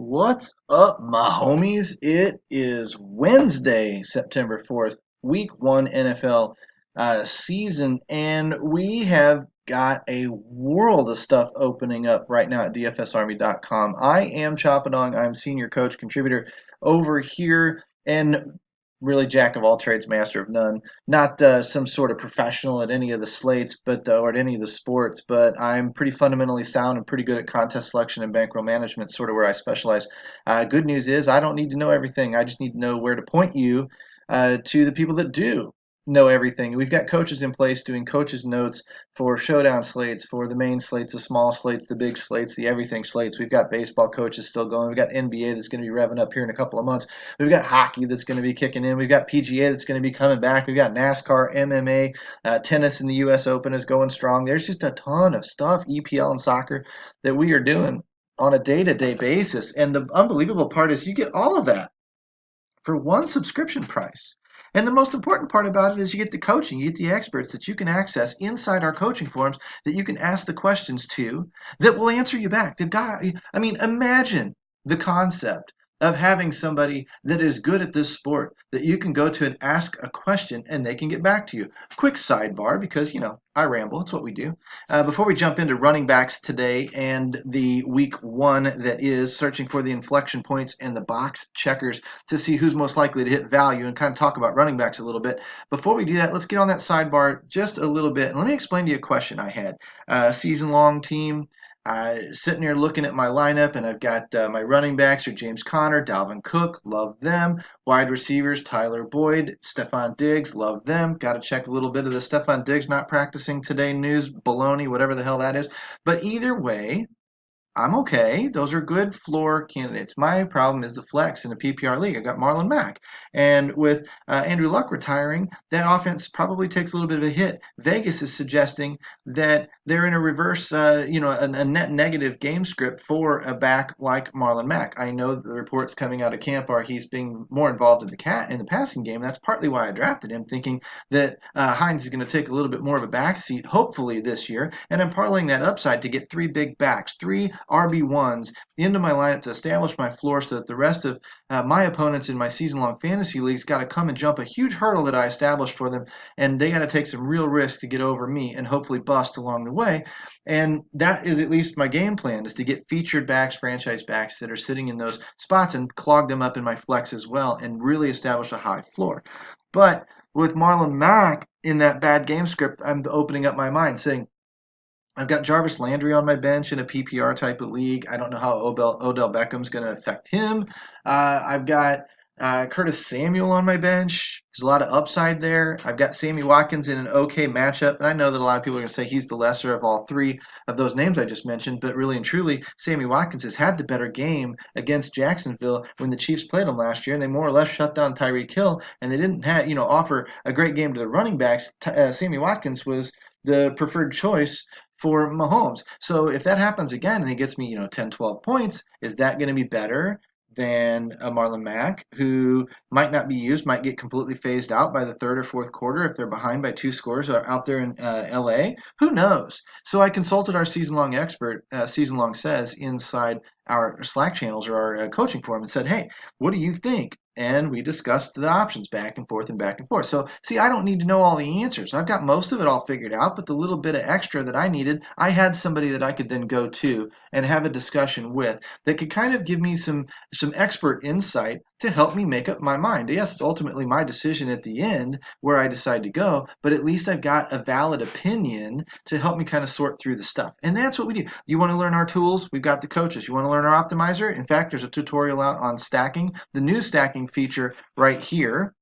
What's up, my homies? It is Wednesday, September 4th, week one NFL season, and we have got a world of stuff opening up right now at DFSArmy.com. I am Choppadong. I'm senior coach contributor over here, and really jack of all trades, master of none. Not some sort of professional at any of the slates, but or at any of the sports, but I'm pretty fundamentally sound and pretty good at contest selection and bankroll management, sort of where I specialize. Good news is I don't need to know everything. I just need to know where to point you to the people that do know everything. We've got coaches in place doing coaches notes for showdown slates, for the main slates, the small slates, the big slates, the everything slates. We've got baseball coaches still going. We've got NBA that's going to be revving up here in a couple of months. We've got hockey that's going to be kicking in. We've got PGA that's going to be coming back. We've got NASCAR, MMA, tennis in the U.S. Open is going strong. There's just a ton of stuff, EPL and soccer, that we are doing on a day-to-day basis. And the unbelievable part is you get all of that for one subscription price. And the most important part about it is you get the coaching, you get the experts that you can access inside our coaching forums that you can ask the questions to that will answer you back. Imagine the concept of having somebody that is good at this sport that you can go to and ask a question and they can get back to you. Quick sidebar because, I ramble. It's what we do. Before we jump into running backs today and the week one that is searching for the inflection points and the box checkers to see who's most likely to hit value and kind of talk about running backs a little bit. Before we do that, let's get on that sidebar just a little bit. And let me explain to you a question I had. Season-long team, sitting here looking at my lineup, and I've got my running backs are James Conner, Dalvin Cook, love them. Wide receivers, Tyler Boyd, Stephon Diggs, love them. Got to check a little bit of the Stephon Diggs not practicing today news, baloney, whatever the hell that is. But either way, I'm okay. Those are good floor candidates. My problem is the flex in a PPR league. I've got Marlon Mack. And with Andrew Luck retiring, that offense probably takes a little bit of a hit. Vegas is suggesting that they're in a reverse, a net negative game script for a back like Marlon Mack. I know the reports coming out of camp are he's being more involved in the passing game. That's partly why I drafted him, thinking that Hines is going to take a little bit more of a backseat, hopefully this year. And I'm parlaying that upside to get three big backs, three RB1s into my lineup to establish my floor so that the rest of my opponents in my season-long fantasy leagues got to come and jump a huge hurdle that I established for them, and they got to take some real risk to get over me and hopefully bust along the way. And that is at least my game plan, is to get featured backs, franchise backs that are sitting in those spots and clog them up in my flex as well and really establish a high floor. But with Marlon Mack in that bad game script, I'm opening up my mind saying, I've got Jarvis Landry on my bench in a PPR type of league. I don't know how Odell Beckham's going to affect him. I've got Curtis Samuel on my bench. There's a lot of upside there. I've got Sammy Watkins in an okay matchup. And I know that a lot of people are going to say he's the lesser of all three of those names I just mentioned. But really and truly, Sammy Watkins has had the better game against Jacksonville when the Chiefs played them last year. And they more or less shut down Tyreek Hill. And they didn't offer a great game to the running backs. Sammy Watkins was the preferred choice for Mahomes. So if that happens again and he gets me, 10, 12 points, is that going to be better than a Marlon Mack, who might not be used, might get completely phased out by the third or fourth quarter if they're behind by 2 scores out there in LA? Who knows? So I consulted our season-long expert, season-long says, inside our Slack channels or our coaching forum and said, hey, what do you think? And we discussed the options back and forth and back and forth. So, see, I don't need to know all the answers. I've got most of it all figured out, but the little bit of extra that I needed, I had somebody that I could then go to and have a discussion with that could kind of give me some expert insight to help me make up my mind. Yes, it's ultimately my decision at the end where I decide to go, but at least I've got a valid opinion to help me kind of sort through the stuff. And that's what we do. You want to learn our tools? We've got the coaches. You want to learn our optimizer? In fact, there's a tutorial out on stacking, the new stacking feature right here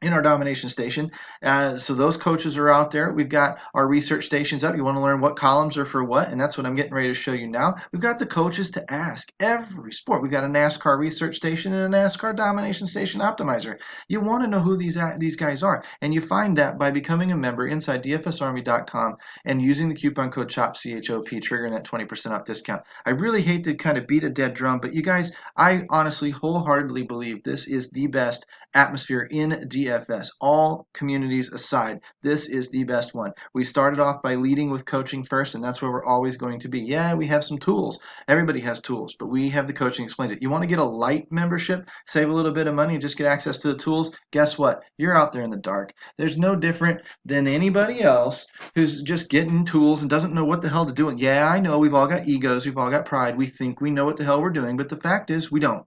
in our domination station. So those coaches are out there. We've got our research stations up. You want to learn what columns are for what, and that's what I'm getting ready to show you now. We've got the coaches to ask every sport. We've got a NASCAR research station and a NASCAR domination station optimizer. You want to know who these guys are, and you find that by becoming a member inside DFSArmy.com and using the coupon code CHOP, CHOP, triggering that 20% off discount. I really hate to kind of beat a dead drum, but you guys, I honestly wholeheartedly believe this is the best atmosphere in DFS DFS, all communities aside, this is the best one. We started off by leading with coaching first, and that's where we're always going to be. Yeah, we have some tools. Everybody has tools, but we have the coaching explains it. You want to get a light membership, save a little bit of money, and just get access to the tools? Guess what? You're out there in the dark. There's no different than anybody else who's just getting tools and doesn't know what the hell to do. And yeah, I know we've all got egos, we've all got pride. We think we know what the hell we're doing, but the fact is we don't.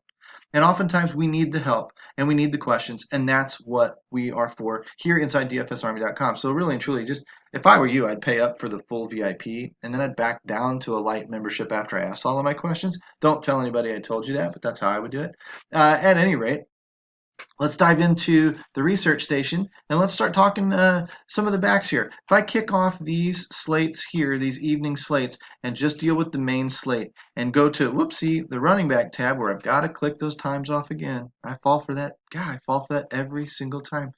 And oftentimes we need the help and we need the questions, and that's what we are for here inside DFSArmy.com. So really and truly, just if I were you, I'd pay up for the full VIP, and then I'd back down to a light membership after I asked all of my questions. Don't tell anybody I told you that, but that's how I would do it. At any rate, let's dive into the research station and let's start talking some of the backs here. If I kick off these slates here, these evening slates, and just deal with the main slate and go to, whoopsie, the running back tab where I've got to click those times off again. I fall for that. God, I fall for that every single time.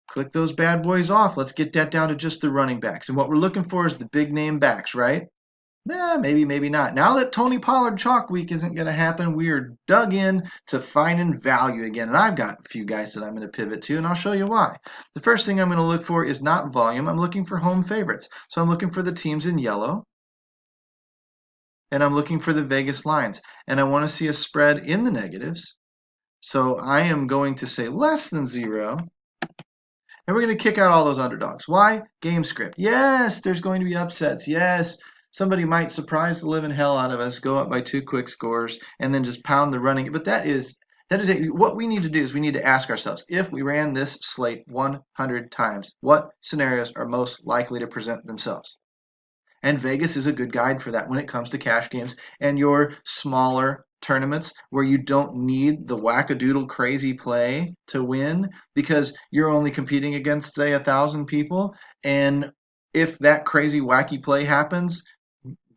Click those bad boys off. Let's get that down to just the running backs. And what we're looking for is the big name backs, right? Maybe, maybe not. Now that Tony Pollard chalk week isn't going to happen, we are dug in to finding value again. And I've got a few guys that I'm going to pivot to, and I'll show you why. The first thing I'm going to look for is not volume. I'm looking for home favorites. So I'm looking for the teams in yellow, and I'm looking for the Vegas lines. And I want to see a spread in the negatives. So I am going to say less than 0. And we're going to kick out all those underdogs. Why? Game script. Yes, there's going to be upsets. Yes, somebody might surprise the living hell out of us, go up by 2 quick scores, and then just pound the running. But that is what we need to do is we need to ask ourselves, if we ran this slate 100 times, what scenarios are most likely to present themselves? And Vegas is a good guide for that when it comes to cash games and your smaller tournaments where you don't need the wackadoodle crazy play to win because you're only competing against, say, 1,000 people. And if that crazy wacky play happens,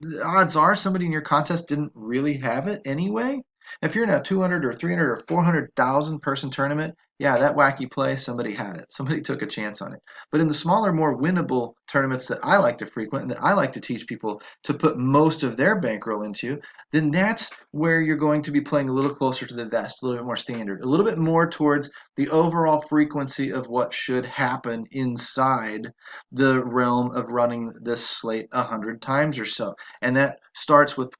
the odds are somebody in your contest didn't really have it anyway. If you're in a 200 or 300 or 400,000 person tournament, yeah, that wacky play, somebody had it. Somebody took a chance on it. But in the smaller, more winnable tournaments that I like to frequent and that I like to teach people to put most of their bankroll into, then that's where you're going to be playing a little closer to the vest, a little bit more standard, a little bit more towards the overall frequency of what should happen inside the realm of running this slate 100 times or so. And that starts with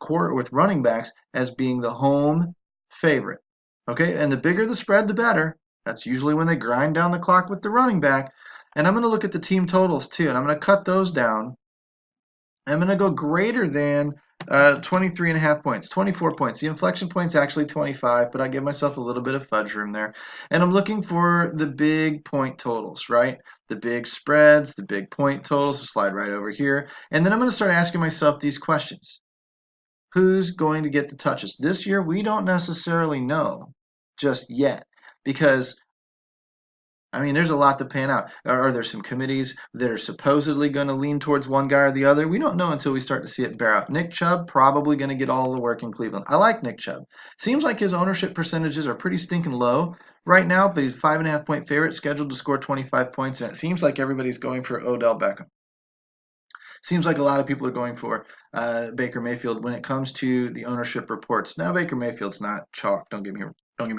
running backs as being the home favorite. Okay, and the bigger the spread, the better. That's usually when they grind down the clock with the running back. And I'm going to look at the team totals too, and I'm going to cut those down. I'm going to go greater than 23.5 points, 24 points. The inflection point's actually 25, but I give myself a little bit of fudge room there. And I'm looking for the big point totals, right? The big spreads, the big point totals. We'll slide right over here. And then I'm going to start asking myself these questions. Who's going to get the touches? This year, we don't necessarily know just yet because there's a lot to pan out. Are there some committees that are supposedly going to lean towards one guy or the other? We don't know until we start to see it bear out. Nick Chubb probably going to get all the work in Cleveland. I like Nick Chubb. Seems like his ownership percentages are pretty stinking low right now, but he's a 5.5 point favorite, scheduled to score 25 points, and it seems like everybody's going for Odell Beckham. Seems like a lot of people are going for Baker Mayfield when it comes to the ownership reports. Now, Baker Mayfield's not chalk, don't get me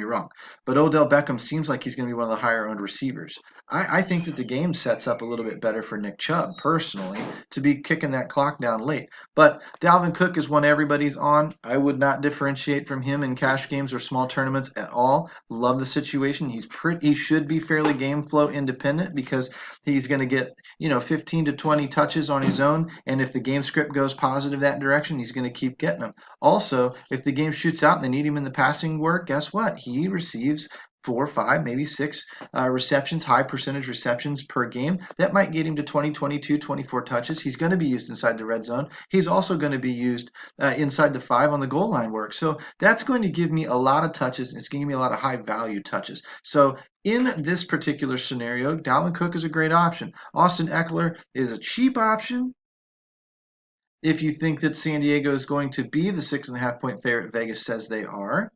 wrong, but Odell Beckham seems like he's going to be one of the higher owned receivers. I think that the game sets up a little bit better for Nick Chubb personally to be kicking that clock down late. But Dalvin Cook is one everybody's on. I would not differentiate from him in cash games or small tournaments at all. Love the situation. He should be fairly game flow independent because he's going to get 15 to 20 touches on his own, and if the game script goes positive that direction, he's going to keep getting them. Also, if the game shoots out and they need him in the passing work, guess what? He receives 4, 5, maybe 6 receptions, high percentage receptions per game. That might get him to 20, 22, 24 touches. He's going to be used inside the red zone. He's also going to be used inside the 5 on the goal line work. So that's going to give me a lot of touches. It's going to give me a lot of high value touches. So in this particular scenario, Dalvin Cook is a great option. Austin Eckler is a cheap option. If you think that San Diego is going to be the 6.5 point favorite Vegas says they are.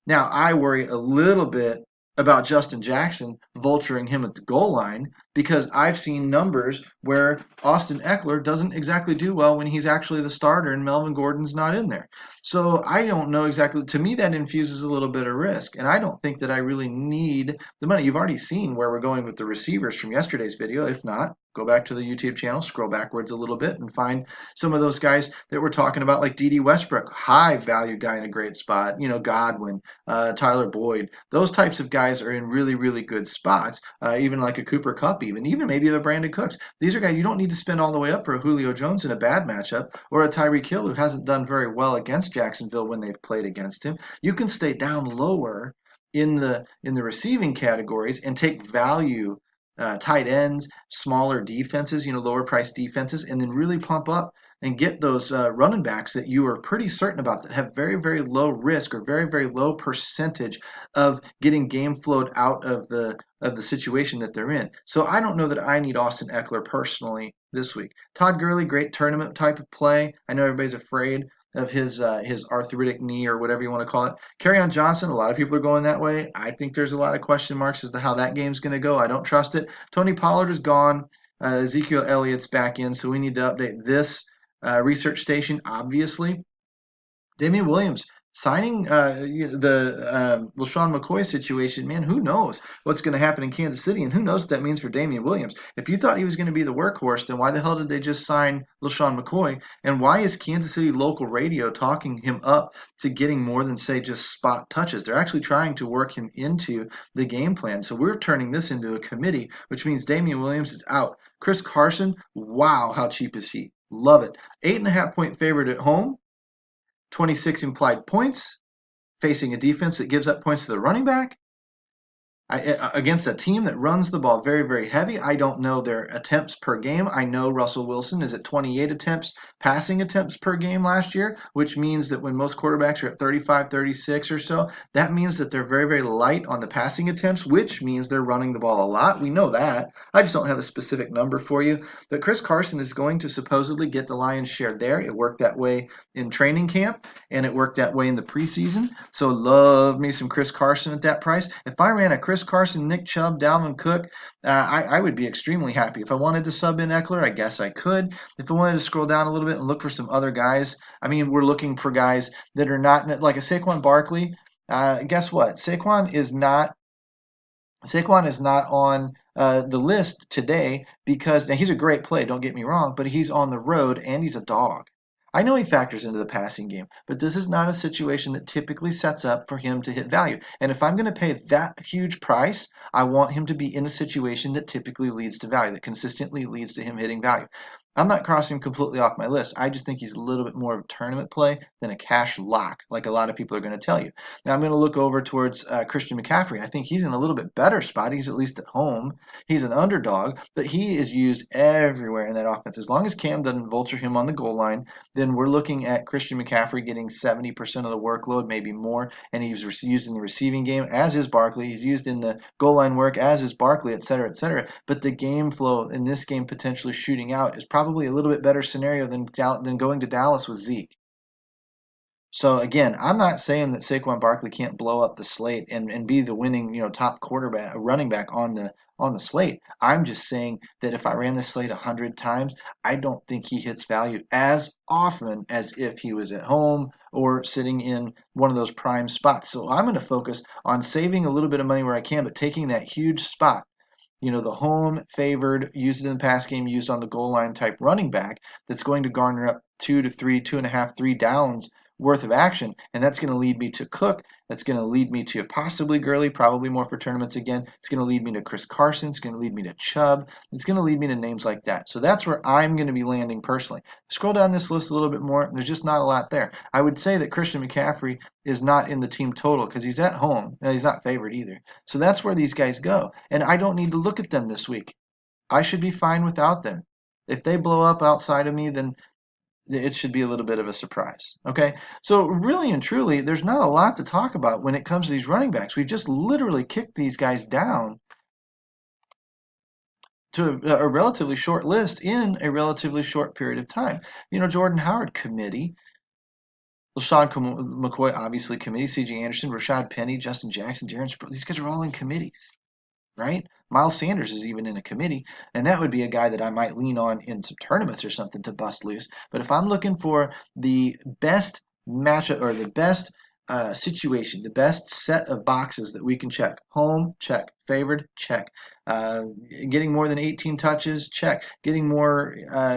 Now, I worry a little bit about Justin Jackson vulturing him at the goal line because I've seen numbers where Austin Eckler doesn't exactly do well when he's actually the starter and Melvin Gordon's not in there. So I don't know exactly. To me, that infuses a little bit of risk, and I don't think that I really need the money. You've already seen where we're going with the receivers from yesterday's video. If not, go back to the YouTube channel, scroll backwards a little bit, and find some of those guys that we're talking about, like D.D. Westbrook, high value guy in a great spot. Godwin, Tyler Boyd. Those types of guys are in really, really good spots. Even like a Cooper Kupp, even maybe a Brandon Cooks. These are guys you don't need to spend all the way up for a Julio Jones in a bad matchup or a Tyreek Hill who hasn't done very well against Jacksonville when they've played against him. You can stay down lower in the receiving categories and take value tight ends, smaller defenses, lower price defenses, and then really pump up and get those running backs that you are pretty certain about that have very, very low risk or very, very low percentage of getting game flowed out of the situation that they're in. So I don't know that I need Austin Eckler personally this week. Todd Gurley, great tournament type of play. I know everybody's afraid of his arthritic knee or whatever you want to call it. Kerryon Johnson, a lot of people are going that way. I think there's a lot of question marks as to how that game's going to go. I don't trust it. Tony Pollard is gone. Ezekiel Elliott's back in, so we need to update this research station, obviously. Damian Williams signing the LaShawn McCoy situation, man, who knows what's going to happen in Kansas City, and who knows what that means for Damian Williams. If you thought he was going to be the workhorse, then why the hell did they just sign LaShawn McCoy? And why is Kansas City local radio talking him up to getting more than, say, just spot touches? They're actually trying to work him into the game plan. So we're turning this into a committee, which means Damian Williams is out. Chris Carson, wow, how cheap is he? Love it. 8.5-point favorite at home. 26 implied points, facing a defense that gives up points to the running back. Against a team that runs the ball very, very heavy. I don't know their attempts per game. I know Russell Wilson is at 28 passing attempts per game last year, which means that when most quarterbacks are at 35, 36 or so, that means that they're very, very light on the passing attempts, which means they're running the ball a lot. We know that. I just don't have a specific number for you. But Chris Carson is going to supposedly get the lion's share there. It worked that way in training camp, and it worked that way in the preseason. So love me some Chris Carson at that price. If I ran a Chris Carson, Nick Chubb, Dalvin Cook, I would be extremely happy. If I wanted to sub in Eckler, I guess I could. If I wanted to scroll down a little bit and look for some other guys, I mean, we're looking for guys that are not like a Saquon Barkley. Guess what? Saquon is not on the list today because now he's a great play, don't get me wrong, but he's on the road and he's a dog. I know he factors into the passing game, but this is not a situation that typically sets up for him to hit value. And if I'm going to pay that huge price, I want him to be in a situation that typically leads to value, that consistently leads to him hitting value. I'm not crossing him completely off my list. I just think he's a little bit more of a tournament play than a cash lock, like a lot of people are going to tell you. Now I'm going to look over towards Christian McCaffrey. I think he's in a little bit better spot. He's at least at home. He's an underdog, but he is used everywhere in that offense. As long as Cam doesn't vulture him on the goal line, then we're looking at Christian McCaffrey getting 70% of the workload, maybe more, and he's used in the receiving game, as is Barkley. He's used in the goal line work, as is Barkley, et cetera, et cetera. But the game flow in this game potentially shooting out is probably a little bit better scenario than going to Dallas with Zeke. So again, I'm not saying that Saquon Barkley can't blow up the slate and be the winning, top quarterback, running back on the slate. I'm just saying that if I ran the slate 100 times, I don't think he hits value as often as if he was at home or sitting in one of those prime spots. So I'm going to focus on saving a little bit of money where I can, but taking that huge spot, the home favored, used in the pass game, used on the goal line type running back that's going to garner up 2 to 3, 2.5, 3 downs worth of action. And that's going to lead me to Cook. That's going to lead me to possibly Gurley, probably more for tournaments again. It's going to lead me to Chris Carson. It's going to lead me to Chubb. It's going to lead me to names like that. So that's where I'm going to be landing personally. Scroll down this list a little bit more. There's just not a lot there. I would say that Christian McCaffrey is not in the team total because he's at home. And he's not favored either. So that's where these guys go. And I don't need to look at them this week. I should be fine without them. If they blow up outside of me, then it should be a little bit of a surprise. Okay, so really and truly, there's not a lot to talk about when it comes to these running backs. We've just literally kicked these guys down to a relatively short list in a relatively short period of time. Jordan Howard committee. LaShawn McCoy, obviously committee. C.J. Anderson, Rashad Penny, Justin Jackson, Jaron Sproles. These guys are all in committees, right? Miles Sanders is even in a committee, and that would be a guy that I might lean on in some tournaments or something to bust loose. But if I'm looking for the best matchup or the best situation, the best set of boxes that we can check: home, check; favored, check; uh, getting more than 18 touches, check; getting more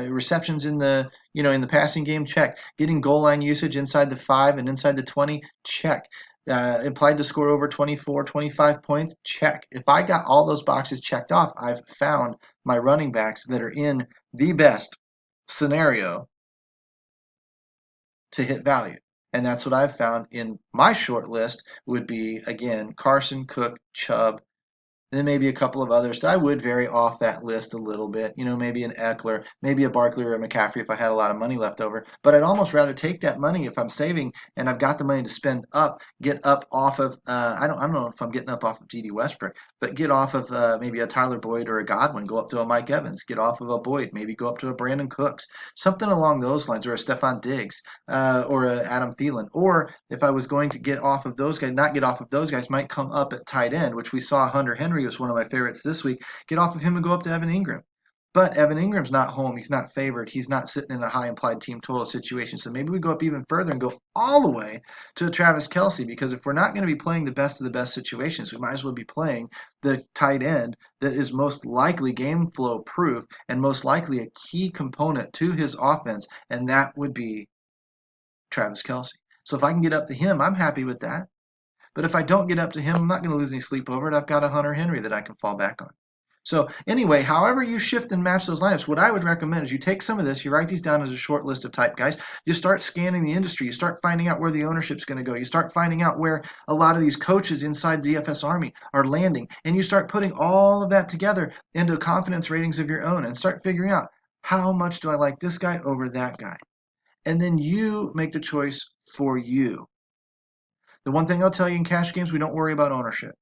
receptions in the in the passing game, check; getting goal line usage inside the 5 and inside the 20, check; implied to score over 24, 25 points, check. If I got all those boxes checked off, I've found my running backs that are in the best scenario to hit value. And that's what I've found in my short list would be, again, Carson, Cook, Chubb, and then maybe a couple of others that I would vary off that list a little bit. Maybe an Eckler, maybe a Barkley or a McCaffrey if I had a lot of money left over. But I'd almost rather take that money if I'm saving and I've got the money to spend up, get up off of. I don't know if I'm getting up off of T.D. Westbrook, but get off of maybe a Tyler Boyd or a Godwin, go up to a Mike Evans, get off of a Boyd, maybe go up to a Brandon Cooks, something along those lines, or a Stephon Diggs, or a Adam Thielen. Or if I was going to get off of those guys, not get off of those guys, might come up at tight end, which we saw Hunter Henry was one of my favorites this week. Get off of him and go up to Evan Ingram. But Evan Ingram's not home. He's not favored. He's not sitting in a high implied team total situation. So maybe we go up even further and go all the way to Travis Kelce, because if we're not going to be playing the best of the best situations, we might as well be playing the tight end that is most likely game flow proof and most likely a key component to his offense, and that would be Travis Kelce. So if I can get up to him, I'm happy with that. But if I don't get up to him, I'm not going to lose any sleep over it. I've got a Hunter Henry that I can fall back on. So anyway, however you shift and match those lineups, what I would recommend is you take some of this, you write these down as a short list of type guys, you start scanning the industry, you start finding out where the ownership's going to go, you start finding out where a lot of these coaches inside DFS Army are landing, and you start putting all of that together into confidence ratings of your own and start figuring out how much do I like this guy over that guy. And then you make the choice for you. The one thing I'll tell you in cash games, we don't worry about ownership.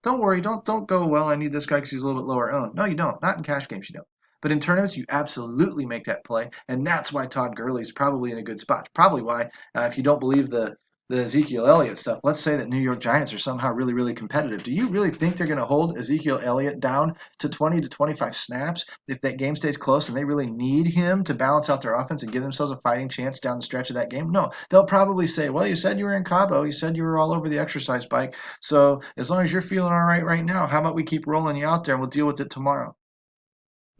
Don't worry. Don't go, well, I need this guy because he's a little bit lower owned. No, you don't. Not in cash games, you don't. But in tournaments, you absolutely make that play, and that's why Todd Gurley's probably in a good spot. Probably why, if you don't believe the Ezekiel Elliott stuff, let's say that New York Giants are somehow really, really competitive. Do you really think they're going to hold Ezekiel Elliott down to 20 to 25 snaps if that game stays close and they really need him to balance out their offense and give themselves a fighting chance down the stretch of that game? No, they'll probably say, well, you said you were in Cabo. You said you were all over the exercise bike. So as long as you're feeling all right now, how about we keep rolling you out there and we'll deal with it tomorrow?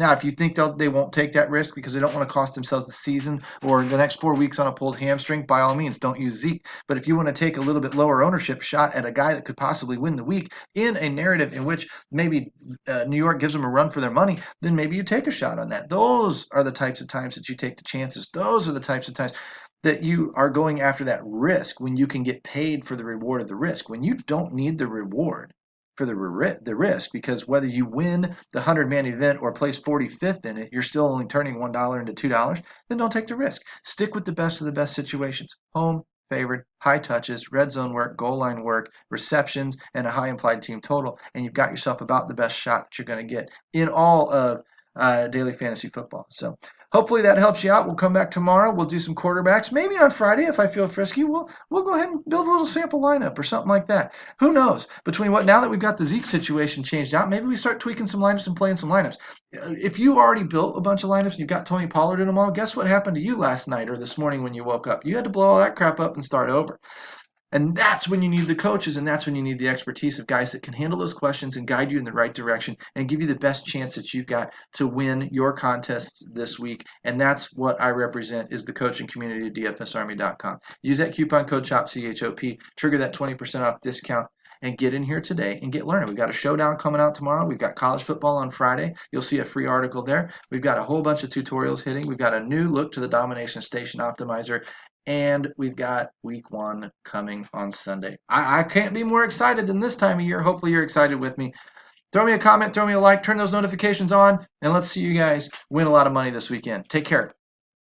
Now, if you think they won't take that risk because they don't want to cost themselves the season or the next 4 weeks on a pulled hamstring, by all means, don't use Zeke. But if you want to take a little bit lower ownership shot at a guy that could possibly win the week in a narrative in which maybe New York gives them a run for their money, then maybe you take a shot on that. Those are the types of times that you take the chances. Those are the types of times that you are going after that risk when you can get paid for the reward of the risk. When you don't need the reward for the risk, because whether you win the 100-man event or place 45th in it, you're still only turning $1 into $2, then don't take the risk. Stick with the best of the best situations: home, favored, high touches, red zone work, goal line work, receptions, and a high implied team total, and you've got yourself about the best shot that you're going to get in all of daily fantasy football. So hopefully that helps you out. We'll come back tomorrow. We'll do some quarterbacks. Maybe on Friday, if I feel frisky, we'll go ahead and build a little sample lineup or something like that. Who knows? Now that we've got the Zeke situation changed out, maybe we start tweaking some lineups and playing some lineups. If you already built a bunch of lineups and you've got Tony Pollard in them all, guess what happened to you last night or this morning when you woke up? You had to blow all that crap up and start over. And that's when you need the coaches, and that's when you need the expertise of guys that can handle those questions and guide you in the right direction and give you the best chance that you've got to win your contests this week. And that's what I represent, is the coaching community at DFSArmy.com. Use that coupon code CHOP, CHOP, trigger that 20% off discount, and get in here today and get learning. We've got a showdown coming out tomorrow. We've got college football on Friday. You'll see a free article there. We've got a whole bunch of tutorials hitting. We've got a new look to the Domination Station Optimizer. And we've got week 1 coming on Sunday. I can't be more excited than this time of year. Hopefully you're excited with me. Throw me a comment, throw me a like, turn those notifications on, and let's see you guys win a lot of money this weekend. Take care.